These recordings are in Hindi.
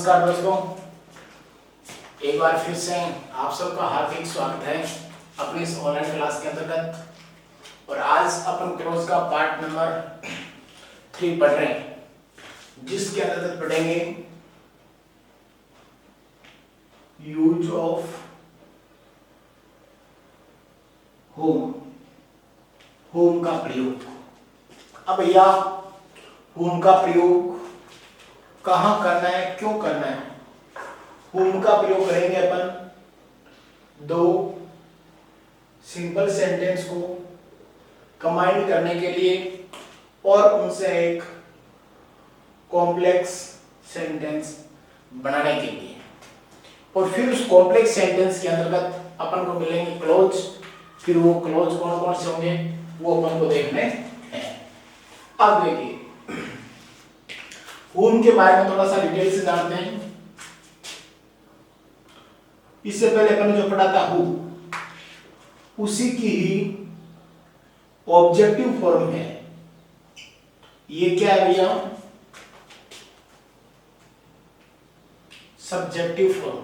नमस्कार दोस्तों, एक बार फिर से आप सबका हार्दिक स्वागत है अपनी इस ऑनलाइन क्लास के अंतर्गत। और आज अपन क्लोज का पार्ट नंबर 3 पढ़ रहे हैं, जिसके अंतर्गत पढ़ेंगे यूज ऑफ होम, होम का प्रयोग। अब भैया होम का प्रयोग कहाँ करना है, क्यों करना है? होम का प्रयोग करेंगे अपन दो सिंपल सेंटेंस को कंबाइन करने के लिए और उनसे एक कॉम्प्लेक्स सेंटेंस बनाने के लिए। और फिर उस कॉम्प्लेक्स सेंटेंस के अंतर्गत अपन को मिलेंगे क्लोज। फिर वो क्लोज कौन कौन से होंगे वो अपन को देखने हैं। अब देखिए होम के बारे में थोड़ा सा डिटेल से जानते हैं। इससे पहले अपन ने जो पढ़ा था हु, उसी की ही ऑब्जेक्टिव फॉर्म है। ये क्या है भैया? Subjective form.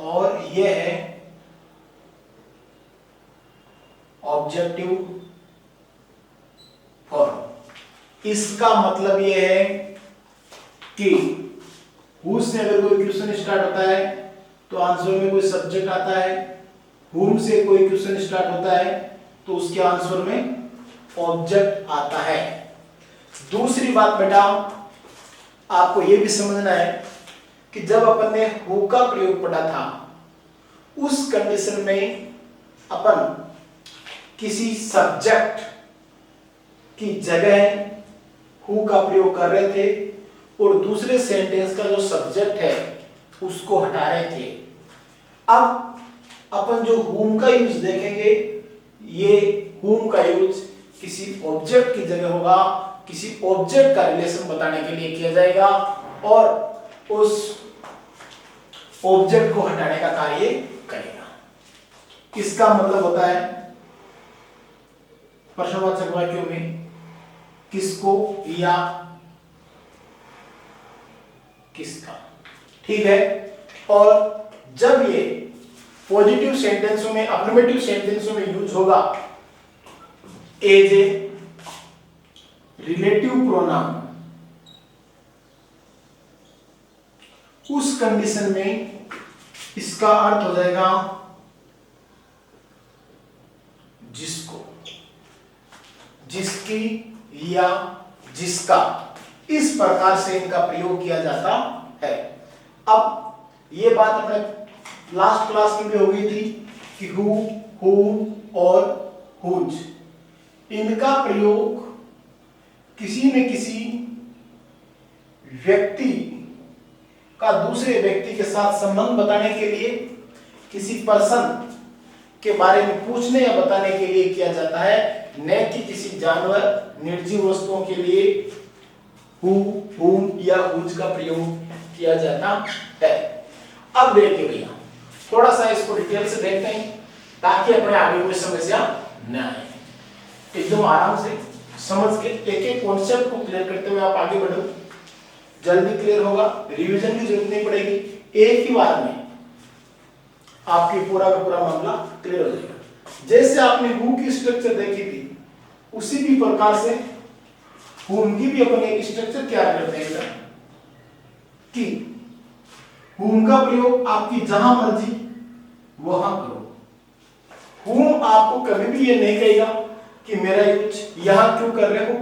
और ये है ऑब्जेक्टिव फॉर्म। इसका मतलब यह है कि हु से अगर कोई क्वेश्चन स्टार्ट होता है तो आंसर में कोई सब्जेक्ट आता है, हुम से कोई क्वेश्चन स्टार्ट होता है तो उसके आंसर में ऑब्जेक्ट आता है। दूसरी बात बेटा, आपको यह भी समझना है कि जब अपन ने हु का प्रयोग पढ़ा था, उस कंडीशन में अपन किसी सब्जेक्ट की जगह हु का प्रयोग कर रहे थे और दूसरे सेंटेंस का जो सब्जेक्ट है उसको हटा रहे थे। अब अपन जो हुम का यूज देखेंगे, ये हुम का यूज किसी ऑब्जेक्ट की जगह होगा, किसी ऑब्जेक्ट का रिलेशन बताने के लिए किया जाएगा और उस ऑब्जेक्ट को हटाने का कार्य करेगा। इसका मतलब होता है प्रश्नवाचक वाक्यों में किसको या किसका, ठीक है। और जब ये पॉजिटिव सेंटेंसों में, अफर्मेटिव सेंटेंसों में यूज होगा एज ए रिलेटिव प्रोनाउन, उस कंडीशन में इसका अर्थ हो जाएगा जिसको, जिसकी या जिसका। इस प्रकार से इनका प्रयोग किया जाता है। अब ये बात अपने लास्ट क्लास में भी हो गई थी कि हु, हुम और हुज, इनका प्रयोग किसी न किसी व्यक्ति का दूसरे व्यक्ति के साथ संबंध बताने के लिए, किसी पर्सन के बारे में पूछने या बताने के लिए किया जाता है, न कि किसी जानवर, निर्जीव वस्तुओं के लिए हु, हुम या हुज का प्रयोग किया जाता है। अब देखिए भैया, थोड़ा सा इसको डिटेल से देखते हैं ताकि अपने आगे कोई समस्या न आए। एकदम आराम से समझ के एक एक कॉन्सेप्ट को क्लियर करते हुए आप आगे बढ़ो, जल्दी क्लियर होगा, रिवीजन की जरूरत नहीं पड़ेगी, एक ही बार में आपकी पूरा का पूरा मामला क्लियर हो जाएगा। जैसे आपने हु की स्ट्रक्चर देखी थी, उसी भी प्रकार से हुम की भी अपन एक स्ट्रक्चर तैयार करते हैं कि हुम का प्रयोग आपकी जहां मर्जी वहां करो। हुम आपको कभी भी ये नहीं कहेगा कि मेरा यूज यहां क्यों कर रहे हो।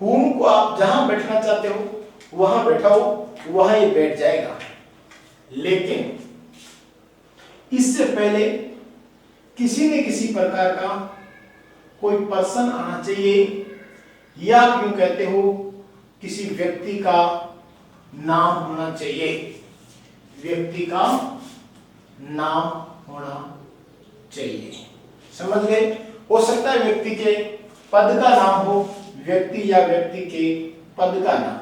हुम को आप जहां बैठना चाहते हो वहां बैठाओ, वहां ये बैठ जाएगा। लेकिन इससे पहले किसी न किसी प्रकार का कोई पर्सन आना चाहिए, या क्यों कहते हो किसी व्यक्ति का नाम होना चाहिए, व्यक्ति का नाम होना चाहिए। समझ गए? हो सकता है व्यक्ति के पद का नाम हो, व्यक्ति या व्यक्ति के पद का नाम,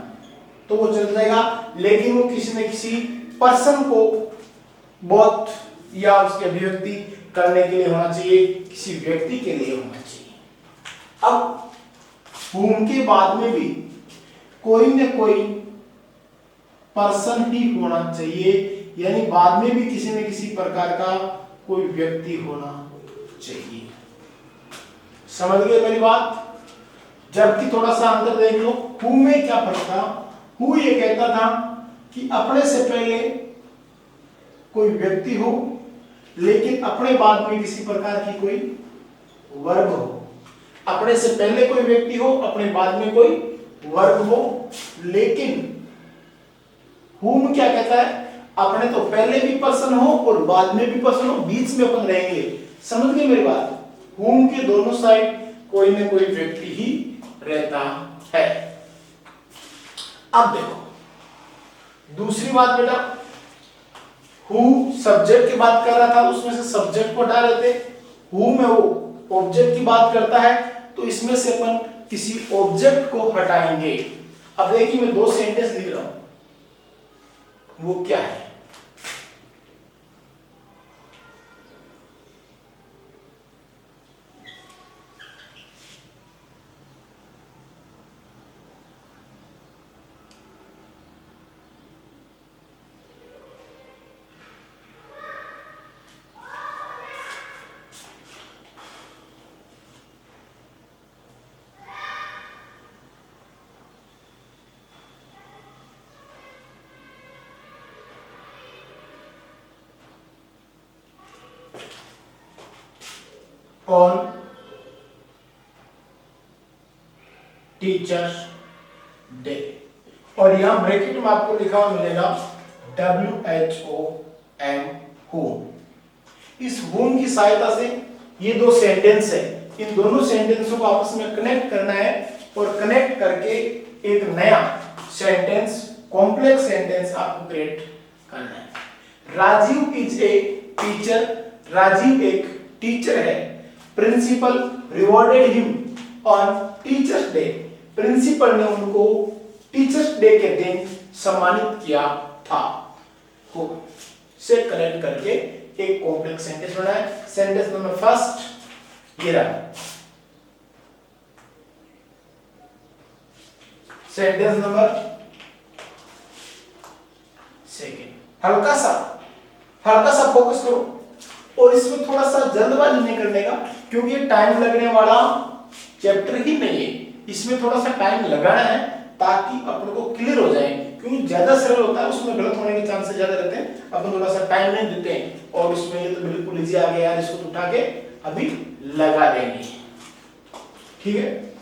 तो वो चल जाएगा। लेकिन वो किसी न किसी पर्सन को बहुत या उसकी अभिव्यक्ति करने के लिए होना चाहिए, किसी व्यक्ति के लिए होना चाहिए। अब हुम के बाद में भी कोई न कोई पर्सन ही होना चाहिए, यानी बाद में भी किसी न किसी प्रकार का कोई व्यक्ति होना चाहिए। समझ गए मेरी बात? जबकि थोड़ा सा अंतर देख लो, हु में क्या फर्क था? हु ये कहता था कि अपने से पहले कोई व्यक्ति हो, लेकिन अपने बाद में किसी प्रकार की कोई वर्ग हो। अपने से पहले कोई व्यक्ति हो, अपने बाद में कोई वर्ग हो। लेकिन हुम क्या कहता है? अपने तो पहले भी पर्सन हो और बाद में भी पर्सन हो, बीच में अपन रहेंगे। समझ गए मेरी बात? हुम के दोनों साइड कोई ना कोई व्यक्ति ही रहता है। अब देखो दूसरी बात बेटा, हु सब्जेक्ट की बात कर रहा था, उसमें से सब्जेक्ट को हटा रहे थे। हु में वो ऑब्जेक्ट की बात करता है, तो इसमें से अपन किसी ऑब्जेक्ट को हटाएंगे। अब देखिए मैं दो सेंटेंस लिख रहा हूं, वो क्या है? ऑन टीचर्स डे, और यहां ब्रैकेट में आपको लिखा हुआ मिलेगा WHOM, होम। इस होम की सहायता से ये दो सेंटेंस है, इन दोनों सेंटेंसों को आपस में कनेक्ट करना है और कनेक्ट करके एक नया सेंटेंस, कॉम्प्लेक्स सेंटेंस आपको क्रिएट करना है। Rajiv is a teacher, Rajiv एक टीचर है। Principal rewarded him on teachers day, principal ने उनको टीचर्स डे के दिन सम्मानित किया था। हो से कनेक्ट करके एक कॉम्प्लेक्स सेंटेंस बनाए। सेंटेंस नंबर फर्स्ट ये रहा, सेंटेंस नंबर सेकंड। हल्का सा फोकस करो और इसमें थोड़ा सा जल्दबाजी नहीं करने का, क्योंकि ये टाइम लगने वाला चैप्टर ही नहीं है। इसमें थोड़ा सा टाइम लगाना है ताकि अपन को क्लियर हो जाए, क्योंकि ज्यादा सरल होता है उसमें गलत होने के चांसेस ज्यादा रहते हैं। अपन थोड़ा सा टाइम नहीं देते हैं और उसमें ये तो बिल्कुल इजी आ गया यार, इसको तो उठा के अभी लगा देंगे। ठीक है,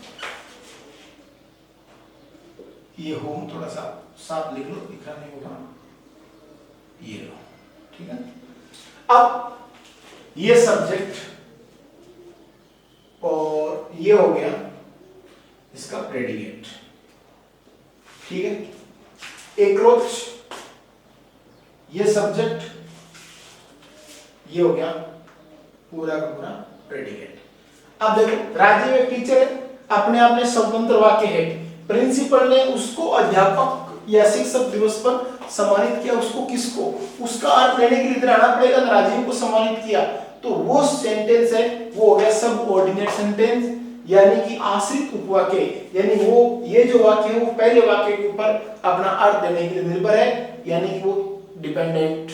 ये होम थोड़ा सा साफ लिख लो, दिखा नहीं होगा, ये लो। ठीक है, अब ये सब्जेक्ट और ये हो गया इसका प्रेडिकेट। ठीक है, एप्रोच ये सब्जेक्ट, ये हो गया पूरा का पूरा प्रेडिकेट। अब देखो राजीव एक टीचर है, अपने आप में स्वतंत्र वाक्य है। प्रिंसिपल ने उसको अध्यापक या शिक्षक दिवस पर सम्मानित किया। उसको किसको? उसका अर्थ लेने के लिए इधर आना पड़ेगा ना, राजीव को सम्मानित किया, तो वो सेंटेंस है वो हो गया सबऑर्डिनेट सेंटेंस, यानी कि आश्रित उपवाक्य। यानी वो ये जो वाक्य है वो पहले वाक्य के ऊपर अपना अर्थ देने के लिए निर्भर है, यानी कि वो डिपेंडेंट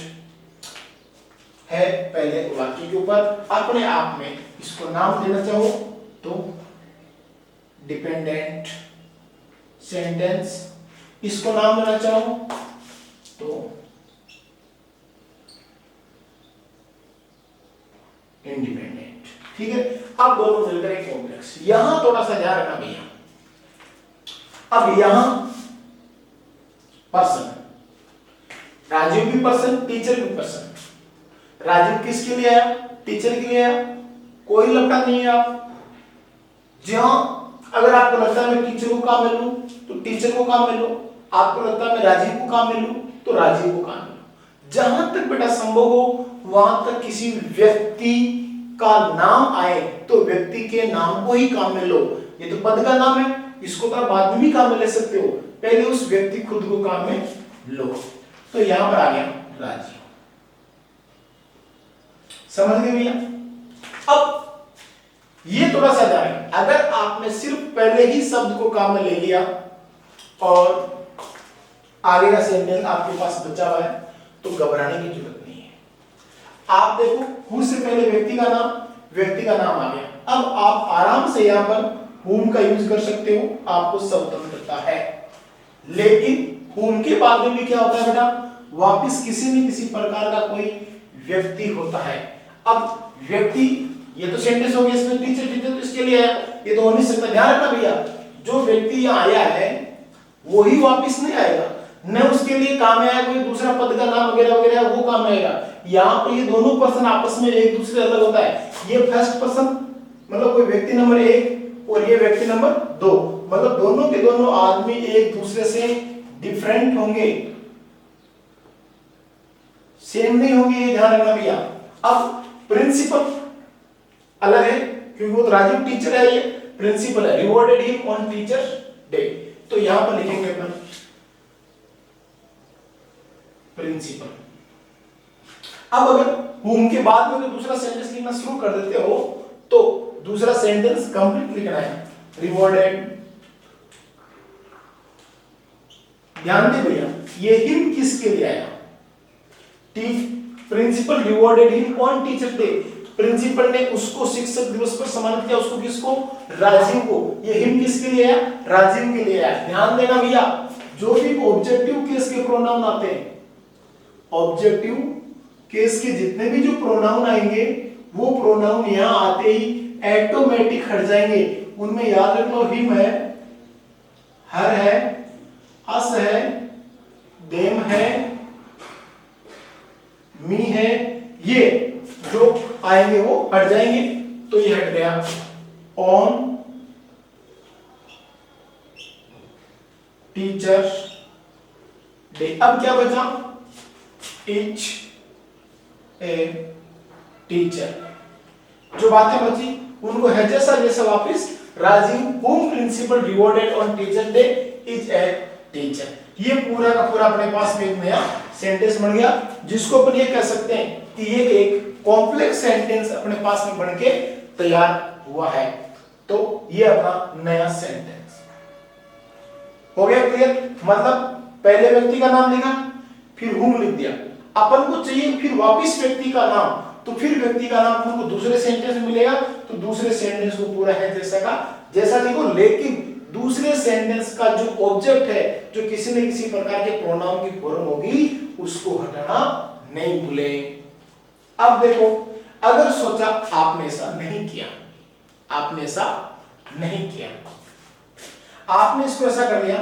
है पहले वाक्य के ऊपर। अपने आप में इसको नाम देना चाहो तो डिपेंडेंट सेंटेंस, इसको नाम देना चाहो तो इंडिपेंडेंट। ठीक है, अब दोनों मिलकर एक कॉम्प्लेक्स। यहां थोड़ा सा ध्यान रखना भैया, अब यहां पर्सन, राजीव भी पर्सन, टीचर भी पर्सन। राजीव किसके लिए आया? टीचर के लिए आया, कोई लफड़ा नहीं है। आप जहां अगर आपको लगता है मैं टीचर को काम मिल लूं तो टीचर को काम मिल लो, आपको लगता है मैं राजीव को काम मिल लूं तो राजीव को काम मिल लो। जहां तक बेटा संभव हो वहां तक किसी व्यक्ति का नाम आए तो व्यक्ति के नाम को ही काम में लो। ये तो पद का नाम है, इसको तो आप बाद में भी काम में ले सकते हो, पहले उस व्यक्ति खुद को काम में लो। तो यहां पर आ गया राजीव। समझ गए भैया? अब ये थोड़ा सा ध्यान रखें, अगर आपने सिर्फ पहले ही शब्द को काम में ले लिया और आगे का सेंटेंस आपके पास बचा हुआ है, तो घबराने की जरूरत नहीं है। आप देखो हु से पहले व्यक्ति का नाम आ गया। अब आप आराम से यहाँ पर whom का यूज कर सकते हो, आपको स्वतंत्रता है। लेकिन whom के बाद में भी क्या होता है बेटा, वापिस किसी न किसी प्रकार का कोई व्यक्ति होता है। अब व्यक्ति, ये तो सेंटेंस हो गया, इसमें टीचर तो इसके लिए आया, ये तो हो नहीं सकता। ध्यान रखना भैया, जो व्यक्ति यहाँ आया है वही वापिस नहीं आएगा, न उसके लिए काम आया कोई दूसरा पद का नाम वगैरह वगैरह वो काम आएगा। यहाँ पर ये दोनों पर्सन आपस में एक दूसरे अलग होता है। ये फर्स्ट पर्सन मतलब कोई व्यक्ति नंबर 1 और ये व्यक्ति नंबर 2, मतलब दोनों के दोनों आदमी एक दूसरे से डिफरेंट होंगे, सेम नहीं होंगे, ये ध्यान रखना भैया। अब प्रिंसिपल अलग है क्योंकि वो तो राजीव टीचर है, ये प्रिंसिपल है, rewarded him on teachers day. तो यहां पर लिखेंगे अपन प्रिंसिपल। अब अगर whom के बाद में अगर दूसरा सेंटेंस लिखना शुरू कर देते हो तो दूसरा सेंटेंस कंप्लीट लिखना है, रिवॉर्डेड। ध्यान दे भैया, ये हिम किसके लिए आया, principal rewarded him on teacher day. Principal ने उसको शिक्षक दिवस पर सम्मानित किया, उसको किसको, राजीव को। ये हिम किसके लिए आया, राजीव के लिए आया। ध्यान देना भैया, जो भी ऑब्जेक्टिव केस के प्रोनाउन आते हैं, ऑब्जेक्टिव केस के जितने भी जो प्रोनाउन आएंगे वो प्रोनाउन यहां आते ही ऑटोमेटिक हट जाएंगे। उनमें याद रख लो, हिम है, हर है, अस है, देम है, मी है, ये जो आएंगे वो हट जाएंगे। तो ये हट गया ऑन टीचर डे। अब क्या बचा, इच ए टीचर। जो बातें बची उनको है जैसा जैसा वापस, Rajiv whom principal rewarded on teacher day is a teacher. ये पूरा का पूरा अपने पास में एक नया सेंटेंस बन गया, जिसको अपन ये कह सकते हैं कि ये एक कॉम्प्लेक्स सेंटेंस अपने पास में बन के तैयार हुआ है। तो ये अपना नया सेंटेंस हो गया क्लियर। मतलब पहले व्यक्ति का नाम लिखा, फिर whom लिख दिया। अपन को चाहिए फिर वापिस व्यक्ति का नाम, तो फिर व्यक्ति का नाम तुमको दूसरे सेंटेंस में मिलेगा, तो दूसरे सेंटेंस को पूरा है जैसा का जैसा लिखो। लेकिन दूसरे सेंटेंस का जो ऑब्जेक्ट है, जो किसी न किसी प्रकार के प्रोनाउन की फॉर्म होगी, उसको हटाना नहीं भूले। अब देखो, अगर सोचा आपने ऐसा नहीं किया, आपने ऐसा नहीं किया, आपने इसको ऐसा कर लिया,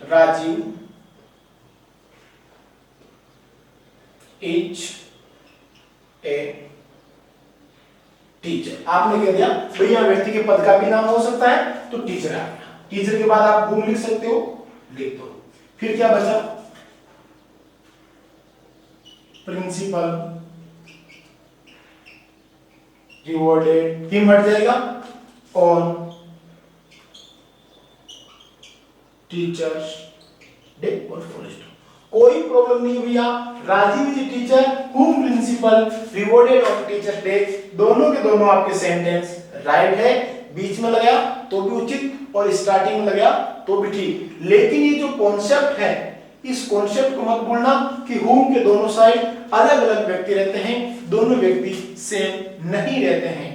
राजीव इज ए टीचर। आपने कह दिया भैया व्यक्ति के पद का भी नाम हो सकता है, तो टीचर आ गया। टीचर के बाद आप whom लिख सकते हो, लिख दो। फिर क्या बचा, प्रिंसिपल रिवॉर्डेड, हिम हट जाएगा, ऑन टीचर्स डे और फुल स्टॉप। कोई प्रॉब्लम नहीं भैया। Rajiv is teacher, whom principal rewarded on teacher day, दोनों के दोनों आपके सेंटेंस राइट है। बीच में लगाया तो भी उचित और स्टार्टिंग में लगाया तो भी ठीक। लेकिन ये जो कॉन्सेप्ट है, इस कॉन्सेप्ट को मत भूलना कि whom के दोनों साइड अलग अलग व्यक्ति रहते हैं, दोनों व्यक्ति सेम नहीं रहते हैं,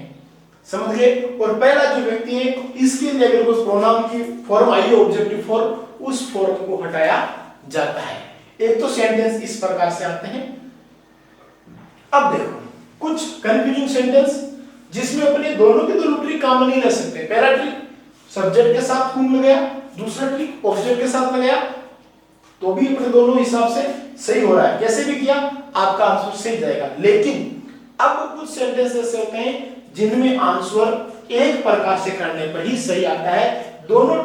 समझ गए। और पहला जो व्यक्ति है, इसके लिए अगर कोई प्रोनाउन की फॉर्म आई है, ऑब्जेक्टिव फॉर्म, उस फॉर्म को हटाया जाता है। एक तो सेंटेंस इस प्रकार से आते हैं। अब देखो कुछ कंफ्यूजिंग सेंटेंस जिसमें अपने दोनों के दोनों ट्रिक काम नहीं ले सकते। पहला ट्रिक सब्जेक्ट के साथ whom लगाया, दूसरा ट्रिक ऑब्जेक्ट के साथ लगाया, तो भी अपने दोनों हिसाब से सही हो रहा है। कैसे भी किया आपका आंसर सही जाएगा। लेकिन अब कुछ सेंटेंस ऐसे होते हैं जिनमें आंसर एक प्रकार से करने पर ही सही आता है, दोनों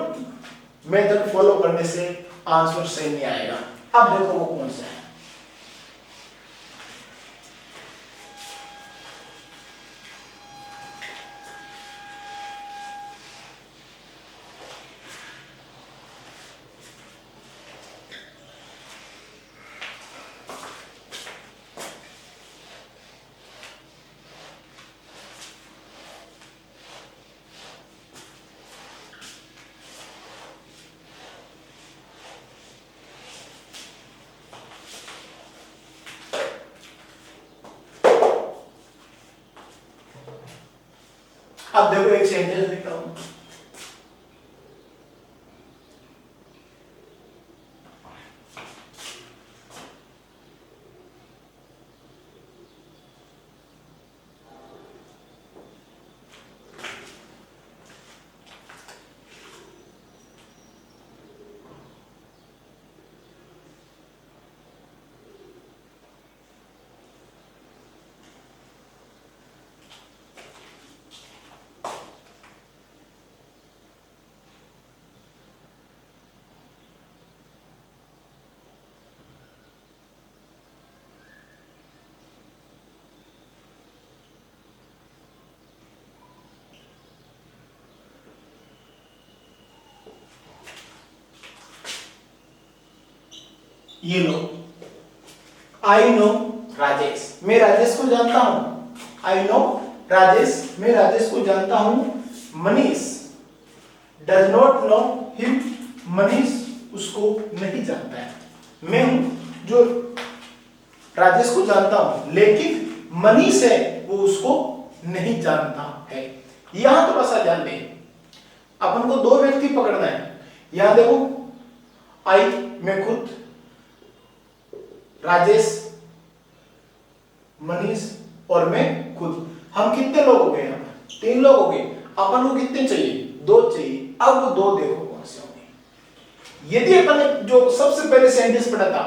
मेथड फॉलो करने से आंसर सही नहीं आएगा। अब देखो वो कौन सा है। अब देखो एक सेंटेंस लिखता हूं, ये लो, आई नो राजेश, मैं राजेश को जानता हूं, आई नो राजेश, मैं राजेश को जानता हूं, Manish does not know him, Manish उसको नहीं जानता है, मैं हूं जो राजेश को जानता हूं, लेकिन मनीष है वो उसको नहीं जानता है। यहां थोड़ा सा ध्यान दें, अपन को दो व्यक्ति पकड़ना है। यहां देखो, आई मैं खुद, राजेश, मनीष और मैं खुद, हम कितने लोग हो गए? यहाँ तीन लोग हो गए। अपन को कितने चाहिए? दो चाहिए। अब वो दो देखो कौन से होंगे। यदि अपन ने जो सबसे पहले सेंटेंस पढ़ा था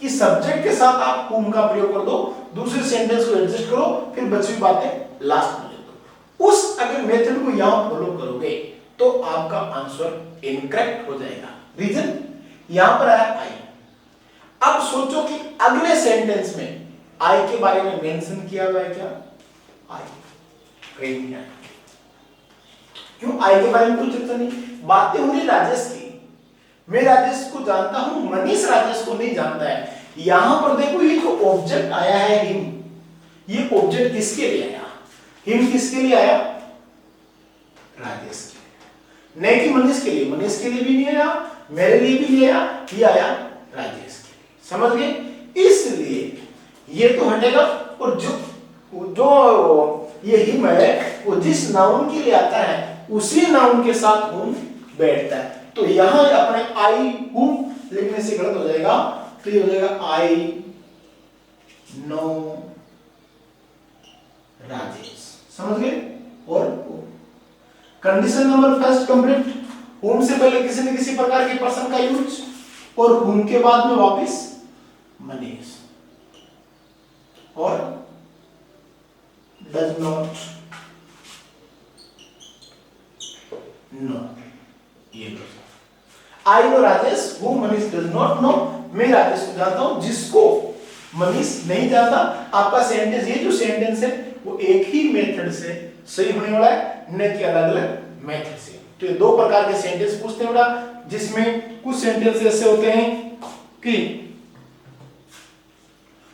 कि सब्जेक्ट के साथ आप whom का प्रयोग कर दो, दूसरे सेंटेंस को एडजस्ट करो, फिर बची हुई बातें लास्ट में ले दो, उस अगर मेथड को यहां फॉलो करोगे तो आपका आंसर इनकरेक्ट हो जाएगा। रीजन यहां पर आया आई। अब सोचो कि अगले सेंटेंस में आई के बारे में मेंशन किया हुआ है क्या? आई कहीं नहीं आया। क्यों? आई के बारे में कोई चर्चा नहीं, बातें हो रही राजेश की। मैं राजेश को जानता हूं, मनीष राजेश को नहीं जानता है। यहां पर देखो ये जो ऑब्जेक्ट आया है हिम, ये ऑब्जेक्ट किसके लिए आया? हिम किसके लिए आया? राजेश के लिए, नहीं कि मनीष के लिए। मनीष के लिए भी नहीं आया, मेरे लिए भी नहीं आया, ये आया राजेश के लिए। समझ गए? इसलिए ये तो हटेगा, और जो ये हिम है वो जिस नाउन के लिए आता है उसी नाउन के साथ हुम बैठता है। तो यहां अपने आई हुम लिखने से गलत हो जाएगा, तो ये हो जाएगा आई नो राजेश। समझ गए? और कंडीशन नंबर फर्स्ट कंप्लीट, हुम से पहले किसी न किसी प्रकार के पर्सन का यूज, और हुम के बाद में वापस मनीष, और डज नॉट नो। ये आई नो राजेश, वो मनीष डज नॉट नो, मैं राजेश को जानता हूं जिसको मनीष नहीं जानता। आपका सेंटेंस, ये जो सेंटेंस है वो एक ही मेथड से सही होने वाला है, न कि अलग अलग मेथड से। तो ये दो प्रकार के सेंटेंस पूछते हैं बेटा, जिसमें कुछ सेंटेंस ऐसे होते हैं कि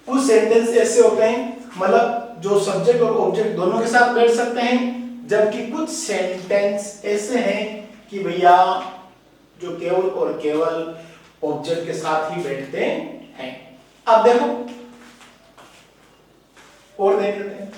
कुछ सेंटेंस ऐसे होते हैं मतलब जो सब्जेक्ट और ऑब्जेक्ट दोनों के साथ बैठ सकते हैं, जबकि कुछ सेंटेंस ऐसे हैं कि भैया जो केवल और केवल ऑब्जेक्ट के साथ ही बैठते हैं। अब देखो और देख लेते हैं।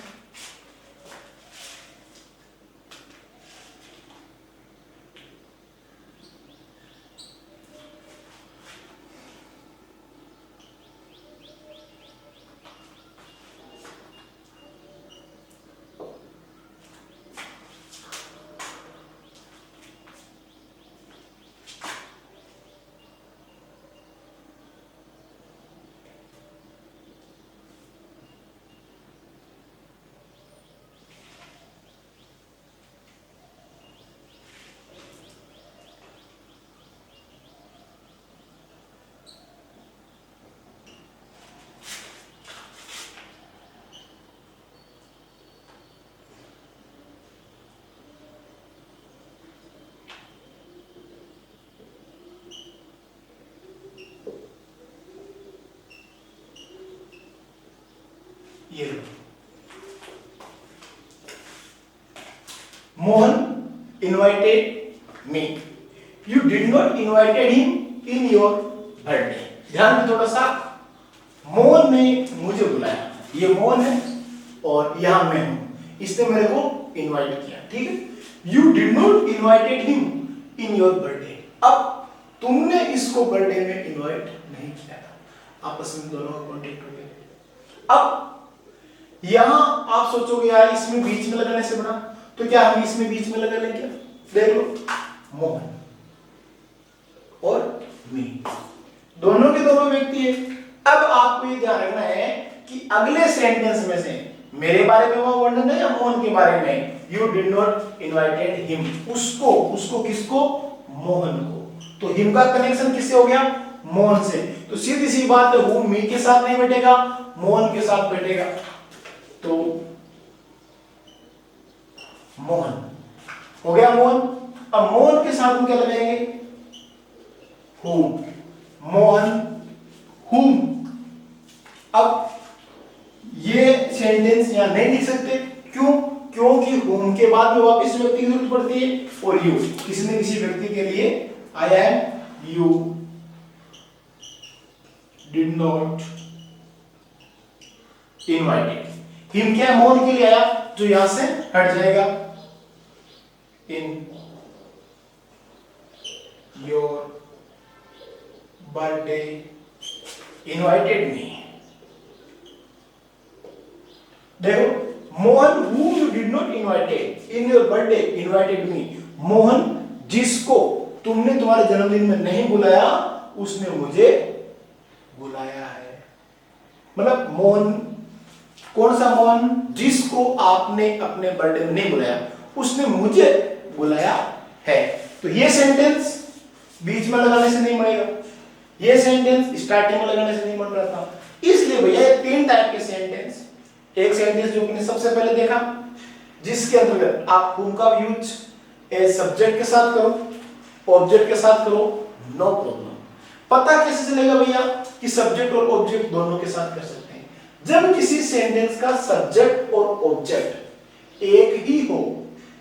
ये Mohan invited me, you did not invited him in your birthday. ध्यान में थोड़ा सा, मोहन ने मुझे बुलाया, ये मोहन है और यहां मैं हूं, इसने मेरे को इनवाइट किया, ठीक है। You did not invited him in your birthday. अब तुमने इसको बर्थडे में इनवाइट नहीं किया था, आपस में दोनों का कॉन्टेक्ट हो गया। अब यहां आप सोचोगे यार इसमें बीच में लगाने से बना, तो क्या हम इसमें बीच में लगा लें क्या? देख लो, मोहन और मी, दोनों के दोनों व्यक्ति है। अब आपको ये ध्यान रखना है कि अगले सेंटेंस में से मेरे बारे में वो वर्णन है या मोहन के बारे में? You did not invited him, उसको किसको? मोहन को। तो हिम का कनेक्शन किससे हो गया? मोहन से। तो सीधी सी बात है, हु मी के साथ नहीं बैठेगा, मोहन के साथ बैठेगा। तो मोहन हो गया मोहन। अब मोहन के साथ हम क्या लगाएंगे? whom, Mohan whom। अब ये सेंटेंस यहां नहीं लिख सकते, क्यों? क्योंकि whom के बाद में वापस व्यक्ति की जरूरत पड़ती है, और you किसी न किसी व्यक्ति के लिए आया है। you did not invited, him क्या है? मोहन के लिए आया, जो यहां से हट जाएगा। in your birthday invited me। देखो, Mohan whom you did not invited in your birthday invited me। Mohan जिसको तुमने तुम्हारे जन्मदिन में नहीं बुलाया, उसने मुझे बुलाया है। मतलब मोहन, कौन सा मोहन? जिसको आपने अपने बर्थडे में नहीं बुलाया, उसने मुझे बुलाया है। तो ये सेंटेंस बीच में लगाने से नहीं बनेगा, ये सेंटेंस स्टार्टिंग में लगाने से नहीं बन रहा था। इसलिए भैया ये तीन टाइप के सेंटेंस, एक सेंटेंस जो आपने सबसे पहले देखा, जिसके अंतर्गत आप whom का यूज ए सब्जेक्ट के साथ करो, ऑब्जेक्ट के साथ करो, नो प्रॉब्लम। पता कैसे चलेगा भैया कि सब्जेक्ट और ऑब्जेक्ट दोनों के साथ कर सकते हैं? जब किसी सेंटेंस का सब्जेक्ट और ऑब्जेक्ट एक ही हो।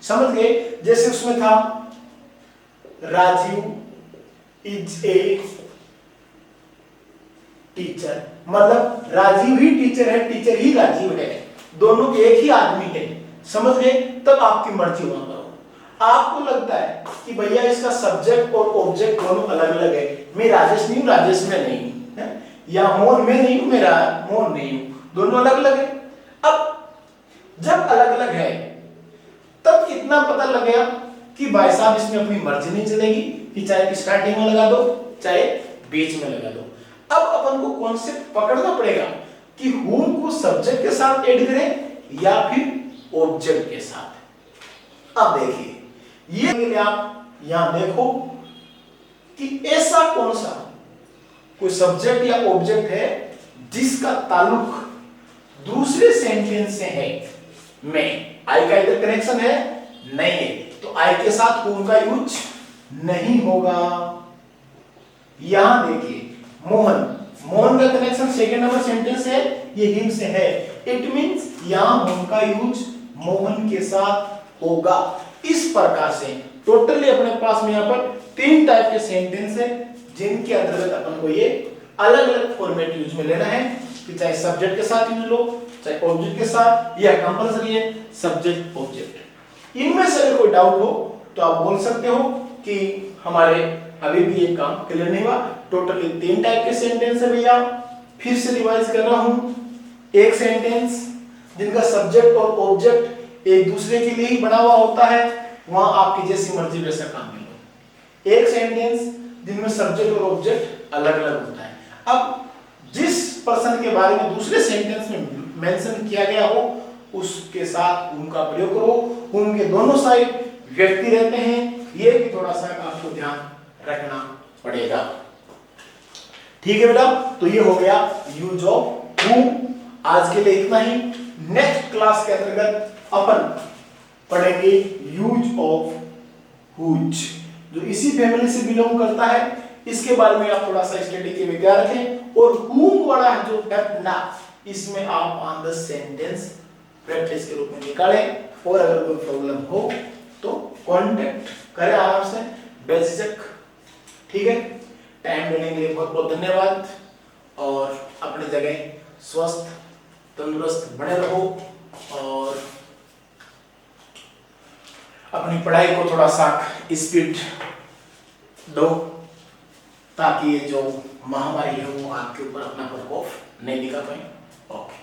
समझ गए? जैसे उसमें था राजीव इज ए टीचर, मतलब राजीव ही टीचर है, टीचर ही राजीव है, दोनों एक ही आदमी है। समझ गए? तब आपकी मर्जी वहां करो। आपको लगता है कि भैया इसका सब्जेक्ट और ऑब्जेक्ट दोनों अलग अलग है, मैं राजेश नहीं हूं, राजेश में नहीं हूं, या मोहन में नहीं हूं, मेरा मोहन नहीं हूं, दोनों अलग अलग है। अब जब अलग अलग है तब कितना पता लगेगा कि भाई साहब इसमें अपनी मर्जी नहीं चलेगी कि चाहे स्टार्टिंग में लगा दो चाहे बीच में लगा दो। अब अपन को कॉन्सेप्ट पकड़ना पड़ेगा कि whom को सब्जेक्ट के साथ ऐड करें या फिर ऑब्जेक्ट के साथ। अब देखिए, ये आप यहां देखो कि ऐसा कौन सा कोई सब्जेक्ट या ऑब्जेक्ट है जिसका ताल्लुक दूसरे सेंटेंस से है। में आई का इधर कनेक्शन है नहीं है, तो आई के साथ whom का यूज नहीं होगा। यहां देखिए, मोहन, मोहन का कनेक्शन सेकंड नंबर सेंटेंस है, ये हिम से है। इट मींस यहां whom का यूज मोहन के साथ होगा। इस प्रकार से टोटली अपने पास में यहां पर तीन टाइप के सेंटेंस है, जिनके अंतर्गत अपन को ये अलग अलग फॉर्मेट यूज में लेना है कि चाहे सब्जेक्ट के साथ यूज लो चाहे ऑब्जेक्ट के साथ, यह कंपलसरी है सब्जेक्ट ऑब्जेक्ट। इनमें से अगर कोई डाउट हो तो आप बोल सकते हो कि हमारे अभी भी ये काम क्लियर नहीं हुआ। टोटली तीन टाइप के सेंटेंस है भैया, फिर से रिवाइज कर रहा हूं। एक सेंटेंस जिनका सब्जेक्ट और ऑब्जेक्ट एक दूसरे के लिए ही बना हुआ होता है, वहां आपकी जैसी मर्जी वैसा काम कर लो। एक सेंटेंस जिनमें सब्जेक्ट और ऑब्जेक्ट अलग अलग होता है। अब जिस पर्सन के बारे में दूसरे सेंटेंस में मेंशन किया गया हो उसके साथ whom का प्रयोग करो। whom के दोनों साइड व्यक्ति रहते हैं, ये भी थोड़ा सा आपको ध्यान रखना पड़ेगा। ठीक है बेटा, तो ये हो गया यूज ऑफ whom। आज के लिए इतना ही। नेक्स्ट क्लास के अंतर्गत अपन पढ़ेंगे यूज ऑफ whose, जो इसी फैमिली से बिलोंग करता है। इसके बारे में आप थोड़ा सा स्टडी के में क्या रखें, और whom वाला जो ना, इसमें आप ऑन द सेंटेंस प्रैक्टिस के रूप में निकालें। और अगर कोई प्रॉब्लम हो तो कांटेक्ट करें आराम से, बेझिझक। ठीक है, टाइम देने के लिए बहुत बहुत धन्यवाद, और अपनी जगह स्वस्थ तंदुरुस्त बने रहो, और अपनी पढ़ाई को थोड़ा सा स्पीड दो, ताकि ये जो महामारी है वो आपके ऊपर अपना प्रकोप नहीं दिखा पाए। ओके।